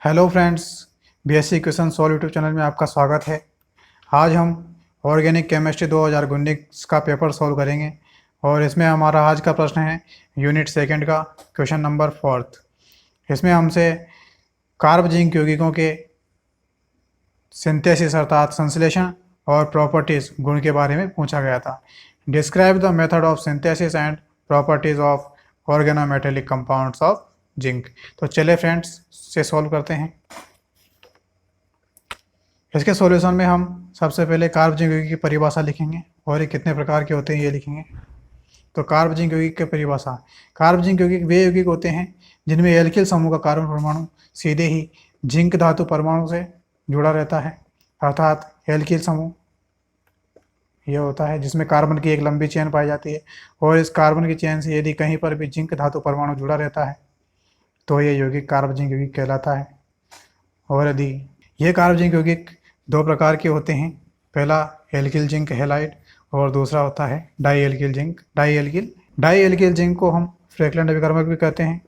Hello friends, BSc question solve YouTube channel में आपका स्वागत है। आज हम ऑर्गेनिक केमिस्ट्री 2019 का पेपर सॉल्व करेंगे और इसमें हमारा आज का प्रश्न है यूनिट सेकंड का क्वेश्चन नंबर 4। इसमें हमसे कार्ब जिंक यौगिकों के सिंथेसिस अर्थात संश्लेषण और प्रॉपर्टीज गुण के बारे में पूछा गया था। Describe the method of synthesis and properties of organometallic compounds of zinc. तो चलिए फ्रेंड्स से सॉल्व करते हैं। इसके सॉल्यूशन में हम सबसे पहले कार्ब जिंक यौगिक की परिभाषा लिखेंगे और ये कितने प्रकार के होते हैं ये लिखेंगे। तो कार्ब जिंक यौगिक की परिभाषा, कार्ब जिंक यौगिक वे यौगिक होते हैं जिनमें एल्किल समूह का कार्बन परमाणु सीधे ही जिंक धातु परमाणु से जुड़ा रहता है, अर्थात एल्किल समूह यह होता है जिसमें कार्बन की एक लंबी चेन पाई जाती है और इस कार्बन की चेन से यदि कहीं पर भी जिंक धातु परमाणु जुड़ा रहता है तो यह यौगिक कार्ब जिंक यौगिक कहलाता है। और यदि यह कार्ब जिंक यौगिक दो प्रकार के होते हैं, पहला एल्किल जिंक हैलाइड और दूसरा होता है dialkyl zinc. Dialkyl zinc को हम फ्रैंकलिन अभिकर्मक भी कहते हैं।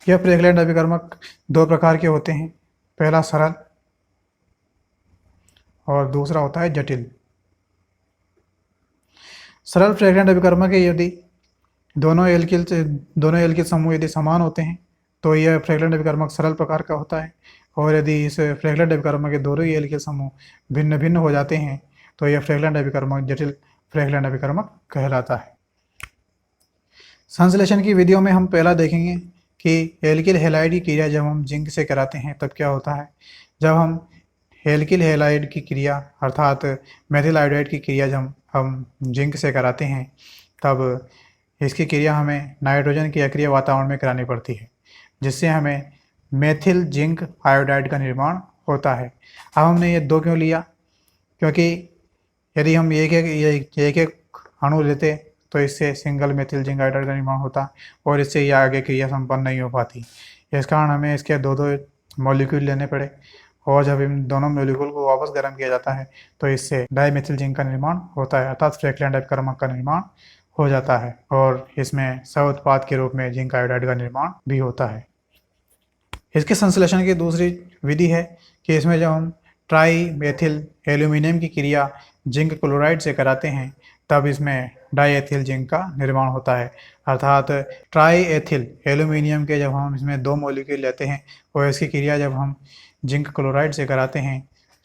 यह फ्रैंकलिन अभिकर्मक दो प्रकार के होते हैं, पहला सरल और दूसरा होता है जटिल। सरल फ्रैंकलिन अभिकर्मक के यदि दोनों एल्किल समूह यदि समान होते हैं तो यह फ्रैंकलिन अभिकर्मक सरल प्रकार का होता है, और यदि इस फ्रैंकलिन अभिकर्मक के दोनों ही एल्किल समूह भिन्न भिन्न हो जाते हैं तो यह फ्रैंकलिन अभिकर्मक जटिल फ्रैंकलिन अभिकर्मक कहलाता है। संश्लेषण की विधियों में हम पहला देखेंगे कि एल्किल हैलाइड की क्रिया जब हम जिंक से कराते हैं तब क्या होता है। जब हम एल्किल हैलाइड की क्रिया अर्थात मेथिल आयोडाइड की क्रिया जब हम जिंक से कराते हैं तब इसकी क्रिया हमें नाइट्रोजन की अक्रिय वातावरण में करानी पड़ती है, जिससे हमें मेथिल जिंक आयोडाइड का निर्माण होता है। अब हमने ये दो क्यों लिया, क्योंकि यदि हम एक एक अणु लेते तो इससे सिंगल मेथिल जिंक आयोडाइड का निर्माण होता और इससे ये आगे क्रिया संपन्न नहीं हो पाती। इस कारण हमें इसके दो मॉलिक्यूल लेने पड़े, और जब इन दोनों मॉलिक्यूल को वापस गर्म किया जाता है तो इससे डाइमेथिल जिंक का निर्माण होता है, अर्थात फ्रैंकलिन अभिकर्मक का निर्माण हो जाता है, और इसमें सह उत्पाद के रूप में जिंक आयोडाइड का निर्माण भी होता है। इसके संश्लेषण की दूसरी विधि है कि इसमें जब हम ट्राई मेथिल एल्यूमिनियम की क्रिया जिंक क्लोराइड से कराते हैं तब इसमें डाईएथिल जिंक का निर्माण होता है, अर्थात ट्राई एथिल एल्यूमिनियम के जब हम इसमें दो मॉलिक्यूल लेते हैं और इसकी क्रिया जब हम जिंक क्लोराइड से कराते हैं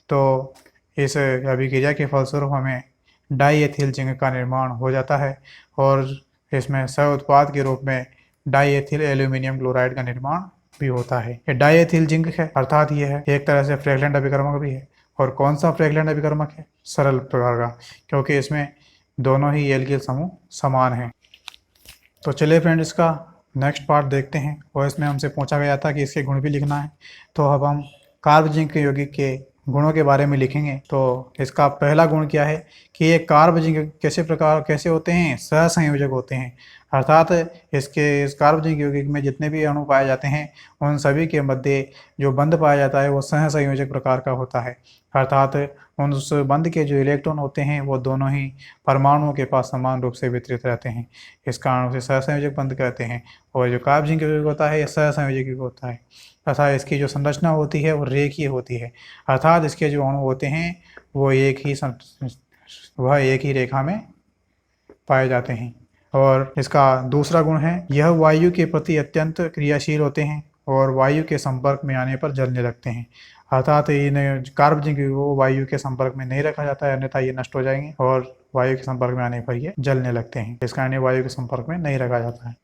तो इस अभिक्रिया के फलस्वरूप हमें डाईएथिल जिंक का निर्माण हो जाता है, और इसमें सह उत्पाद के रूप में डाईएथिल एल्यूमिनियम क्लोराइड का निर्माण भी होता है। ये डाईएथिल जिंक है, अर्थात ये है एक तरह से फ्रैंकलिन अभिकर्मक भी है। और कौन सा फ्रैंकलिन अभिकर्मक है? सरल प्रकार का, क्योंकि इसमें दोनों ही एल्किल समूह समान हैं। तो चलिए फ्रेंड, इसका नेक्स्ट पार्ट देखते हैं, और इसमें हमसे पूछा गया था कि इसके गुण भी लिखना है। तो अब हम कार्ब जिंक यौगिक के गुणों के बारे में लिखेंगे। तो इसका पहला गुण क्या है कि ये कार्ब जिंक कैसे होते हैं? सहसंयोजक होते हैं, अर्थात इस कार्ब जिंक यौगिक में जितने भी अणु पाए जाते हैं उन सभी के मध्य जो बंध पाया जाता है वो सहसंयोजक प्रकार का होता है, अर्थात उस बंध के जो इलेक्ट्रॉन होते हैं वो दोनों ही परमाणुओं के पास समान रूप से वितरित रहते हैं। इस कारण से सहसंयोजक बंध कहते हैं। और जो कार्ब जिंक यौगिक होता है यह सहसंयोजक होता है, तथा इसकी जो संरचना होती है वो रेखीय होती है, अर्थात इसके जो अणु होते हैं वो एक ही रेखा में पाए जाते हैं। और इसका दूसरा गुण है यह वायु के प्रति अत्यंत क्रियाशील होते हैं और वायु के संपर्क में आने पर जलने लगते हैं, अर्थात इन्हें कार्ब जिंक को वायु के संपर्क में नहीं रखा जाता है, अन्यथा ये नष्ट हो जाएंगे और वायु के संपर्क में आने पर ये जलने लगते हैं। इस कारण वायु के संपर्क में नहीं रखा जाता है।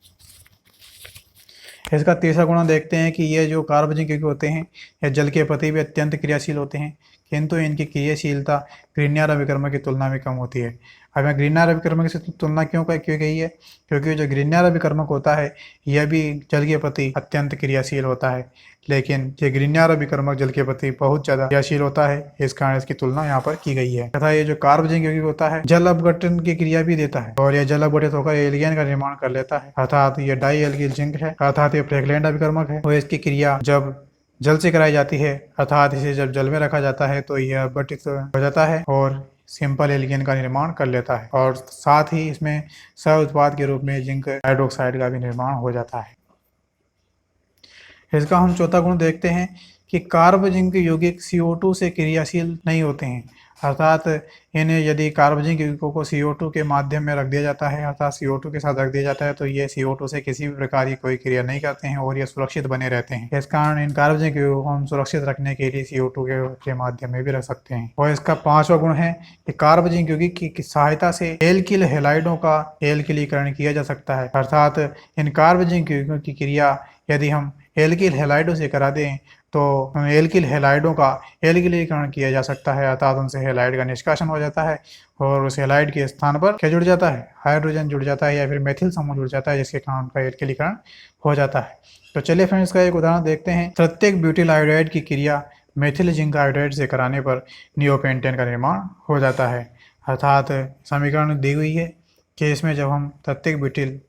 इसका तीसरा गुण देखते हैं कि ये जो कार्ब जिंक होते हैं यह जल के प्रति भी अत्यंत क्रियाशील होते हैं, किंतु इनकी क्रियाशीलता ग्रीनियर अभिकर्मक की तुलना में कम होती है। अब मैं ग्रीनियर अभिकर्मक से तुलना क्यों गई है? क्योंकि जो ग्रीनियर अभिकर्मक होता है यह भी जल के प्रति अत्यंत क्रियाशील होता है, लेकिन ये ग्रीनियर अभिकर्मक जल के प्रति बहुत ज़्यादा क्रियाशील होता है, इस कारण इसकी तुलना यहाँ पर की गई है। तथा ये जो कार्ब जिंक यौगिक होता है जल अपघटन की क्रिया भी देता है, और यह जल अपघटित होकर एल्केन का निर्माण कर लेता है, अर्थात ये डाई एल्किल जिंक है, अर्थात ये फ्रैंकलिन अभिकर्मक है। और इसकी क्रिया जब जल से कराई जाती है, अर्थात इसे जब जल में रखा जाता है तो यह अपघटित हो जाता है और सिंपल एल्कीन का निर्माण कर लेता है और साथ ही इसमें सह उत्पाद के रूप में जिंक हाइड्रोक्साइड का भी निर्माण हो जाता है। इसका हम चौथा गुण देखते हैं कि कार्ब जिंक यौगिक CO2 से क्रियाशील नहीं होते हैं, अर्थात इन्हें यदि कार्ब जिंक यौगिकों को CO2 के माध्यम में रख दिया जाता है, अर्थात CO2 के साथ रख दिया जाता है, तो ये CO2 से किसी भी प्रकार की कोई क्रिया नहीं करते हैं और ये सुरक्षित बने रहते हैं। इस कारण इन कार्ब जिंक यौगिकों को हम सुरक्षित रखने के लिए CO2 के माध्यम में भी रख सकते हैं। और इसका पांचवा गुण है कि कार्ब जिंक यौगिक की सहायता से एल्किल हैलाइडों का एल्किलीकरण किया जा सकता है, अर्थात इन कार्ब जिंक यौगिकों की क्रिया यदि हम एल्किल हैलाइडों से करा दें तो एल्किल हैलाइडों का एल्किलीकरण किया जा सकता है, अर्थात उनसे हैलाइड का निष्कासन हो जाता है और उस हैलाइड के स्थान पर क्या जुड़ जाता है, हाइड्रोजन जुड़ जाता है या फिर मेथिल समूह जुड़ जाता है, जिसके कारण उनका एल्किलीकरण हो जाता है। तो चलिए फ्रेंड्स, इसका एक उदाहरण देखते हैं। प्रत्येक ब्यूटिल आयोडाइड की क्रिया मेथिल जिंक आयोडाइड से कराने पर नियोपेंटेन का निर्माण हो जाता है, अर्थात समीकरण दी हुई है कि इसमें जब हम प्रत्येक ब्यूटिल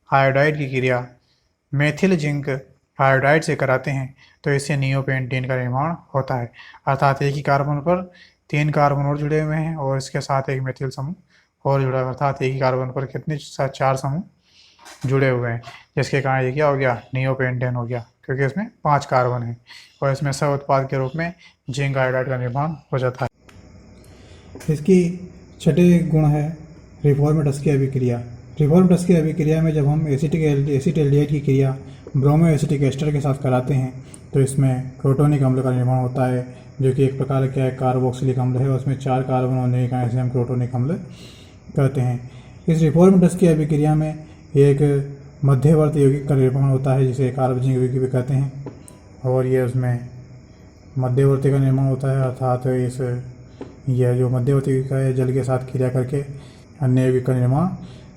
आयोडाइड की क्रिया मेथिल जिंक आयोडाइड से कराते हैं तो इससे नियोपेंटेन का निर्माण होता है, अर्थात एक ही कार्बन पर 3 कार्बन और जुड़े हुए हैं और इसके साथ एक मेथिल समूह और जुड़ा है, अर्थात एक ही कार्बन पर कितने 4 समूह जुड़े हुए हैं, जिसके कारण ये क्या हो गया, नियोपेंटेन हो गया, क्योंकि इसमें 5 कार्बन है और इसमें सह उत्पाद के रूप में जिंक आयोडाइड का निर्माण हो जाता है। इसकी छठे गुण है रिफॉर्मेटस अभिक्रिया। रिफॉर्मेटस की अभिक्रिया में जब हम एसिड एल्डिहाइड की क्रिया ब्रोमो एसिटिक एस्टर के साथ कराते हैं तो इसमें क्रोटोनिक अम्ल का निर्माण होता है, जो कि एक प्रकार का कार्बोक्सिलिक अम्ल है और उसमें 4 कार्बन होने के कारण से हम क्रोटोनिक अम्ल कहते हैं। इस रिफॉर्मेटस की अभिक्रिया में एक मध्यवर्ती यौगिक का निर्माण होता है जिसे कार्ब जिंक यौगिक भी कहते हैं और ये उसमें मध्यवर्ती का निर्माण होता है, अर्थात यह जो मध्यवर्ती यौगिक है जल के साथ क्रिया करके अन्य यौगिक का निर्माण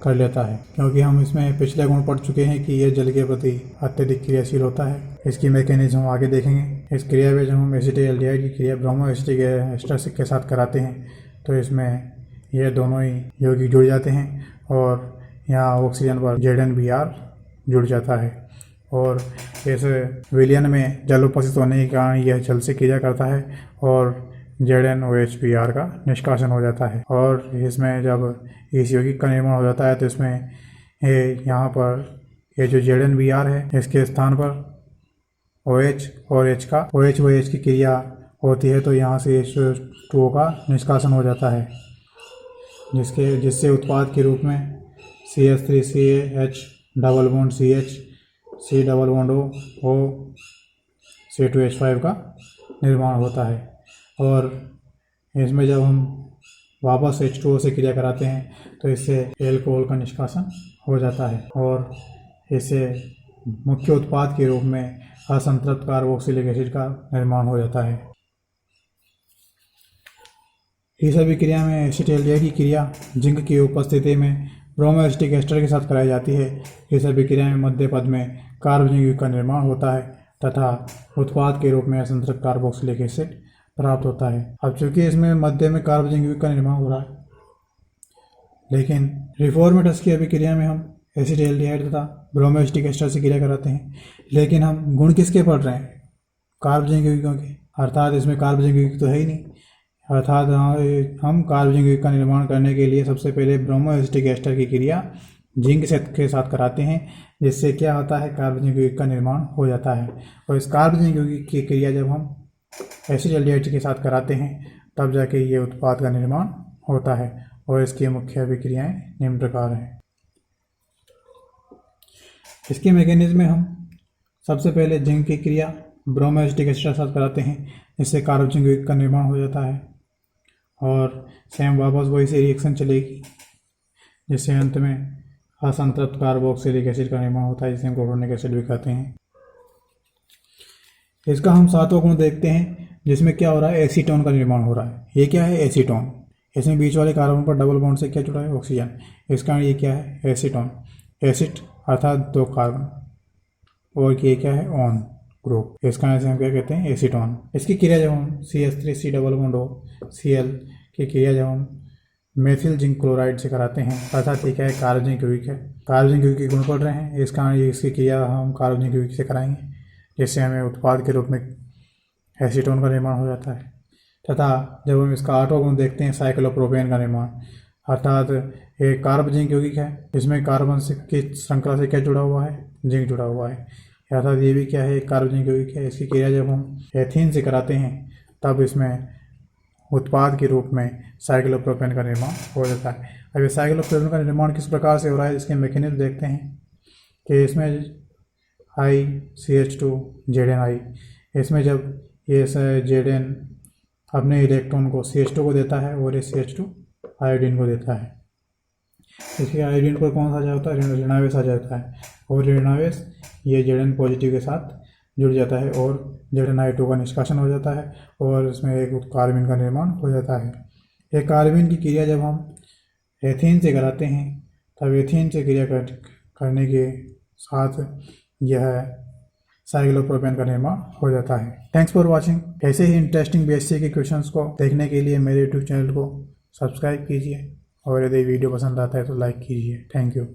कर लेता है, क्योंकि हम इसमें पिछले गुण पढ़ चुके हैं कि यह जल के प्रति अत्यधिक क्रियाशील होता है। इसकी मैकेनिज्म हम आगे देखेंगे। इस क्रिया में जब हम एसिटिक एल्डिहाइड की क्रिया ब्रोमो एसिटिक एस्टर के साथ कराते हैं तो इसमें यह दोनों ही यौगिक जुड़ जाते हैं और यहाँ ऑक्सीजन पर ZnBr जुड़ जाता है और इस विलयन में जल उपस्थित होने के कारण यह जल से क्रिया करता है और ZnOH का निष्कासन हो जाता है और इसमें जब इस यौगिक का निर्माण हो जाता है तो इसमें यहाँ पर ये जो ZnBr है इसके स्थान पर OH और OH की क्रिया होती है तो यहाँ से H2O का निष्कासन हो जाता है, जिससे उत्पाद के रूप में CH3CH double bond CH C double bond O C2H5 का निर्माण होता है और इसमें जब हम वापस H2O से क्रिया कराते हैं तो इससे एल्कोहल का निष्कासन हो जाता है और इससे मुख्य उत्पाद के रूप में असंतृप्त कार्बोक्सिलिक एसिड का निर्माण हो जाता है। इस अभिक्रिया में एसिड एल्डिहाइड की क्रिया जिंक की उपस्थिति में ब्रोमो एसिटिक एस्टर के साथ कराई जाती है। इस अभिक्रिया में मध्य पद में कार्ब जिंक का निर्माण होता है तथा उत्पाद के रूप में असंतृप्त कार्बोक्सिलिक एसिड प्राप्त होता है। अब चूंकि इसमें मध्य में कार्ब जिंक का निर्माण हो रहा है, लेकिन रिफॉर्मेटस की अभिक्रिया में हम एसिड एल्डिहाइड तथा ब्रोमो एसिटिक एस्टर से क्रिया कराते हैं, लेकिन हम गुण किसके पढ़ रहे हैं, कार्ब जिंक यौगिकों के, अर्थात इसमें कार्ब जिंक यौगिक तो है ही नहीं, अर्थात हम कार्ब जिंक यौगिक का निर्माण करने के लिए सबसे पहले ब्रोमो एसिटिक एस्टर की क्रिया जिंक के साथ कराते हैं, जिससे क्या होता है, कार्ब जिंक यौगिक का निर्माण हो जाता है और इस कार्ब जिंक यौगिक की क्रिया जब हम एसिड एल्डिहाइड के साथ कराते हैं तब जाके ये उत्पाद का निर्माण होता है और इसकी मुख्य अभिक्रियाएं निम्न प्रकार हैं। इसके मैकेनिज्म में हम सबसे पहले जिंक की क्रिया ब्रोमो एसिटिक एस्टर के साथ कराते हैं, जिससे कार्ब जिंक यौगिक का निर्माण हो जाता है और सेम वापस वही से रिएक्शन चलेगी, जिससे अंत में असंतृप्त कार्बोक्सिलिक एसिड का निर्माण होता है, जिसे हम क्लोरोनिक एसिड भी कहते हैं। इसका हम 7वां गुण देखते हैं, जिसमें क्या हो रहा है, एसीटोन का निर्माण हो रहा है। ये क्या है, एसीटोन। इसमें बीच वाले कार्बन पर डबल बॉन्ड से क्या जुड़ा है, ऑक्सीजन। इस कारण ये क्या है, एसीटोन। एसिड अर्थात 2 कार्बन और ये क्या है, ऑन ग्रुप। इस कारण से हम क्या कहते हैं, एसीटोन। इसकी क्रिया जब हम CH3C double bond O Cl की क्रिया जब हम मेथिल जिंक क्लोराइड से कराते हैं, अर्थात ये क्या है, कार्ब जिंक यौगिक है। कार्ब जिंक यौगिक के गुण पढ़ रहे हैं, इस कारण इसकी क्रिया हम कार्ब जिंक यौगिक से कराएंगे, जिससे हमें उत्पाद के रूप में एसीटोन का निर्माण हो जाता है। तथा जब हम इसका आठवां गुण देखते हैं साइक्लोप्रोपेन का निर्माण, अर्थात एक कार्बजिंक यौगिक है जिसमें कार्बन की श्रृंखला से क्या जुड़ा हुआ है, जिंक जुड़ा हुआ है। अर्थात ये भी क्या है, एक कार्बजिंक यौगिक है। इसकी क्रिया जब हम एथीन से कराते हैं तब इसमें उत्पाद के रूप में साइक्लोप्रोपेन का निर्माण हो जाता है। अब ये साइक्लोप्रोपेन का निर्माण किस प्रकार से हो रहा है, इसके मैकेनिज्म देखते हैं कि इसमें ICH2ZnI, इसमें जब ये Zn अपने इलेक्ट्रॉन को CH2 को देता है और ये CH2 आयोडीन को देता है। इसके आयोडीन पर कौन सा आ जाता है, ऋणावेश आ जाता है, और ऋणावेश ये Zn पॉजिटिव के साथ जुड़ जाता है और Zni2 का निष्कासन हो जाता है और इसमें एक कार्बन का निर्माण हो जाता है। एक कार्बन की क्रिया जब हम एथीन से कराते हैं तब एथीन से क्रिया करने के साथ यह साइक्लोप्रोपेन का निर्माण हो जाता है। Thanks for watching. ऐसे ही इंटरेस्टिंग BSc के क्वेश्चंस को देखने के लिए मेरे YouTube चैनल को सब्सक्राइब कीजिए और यदि वीडियो पसंद आता है तो लाइक कीजिए। Thank you.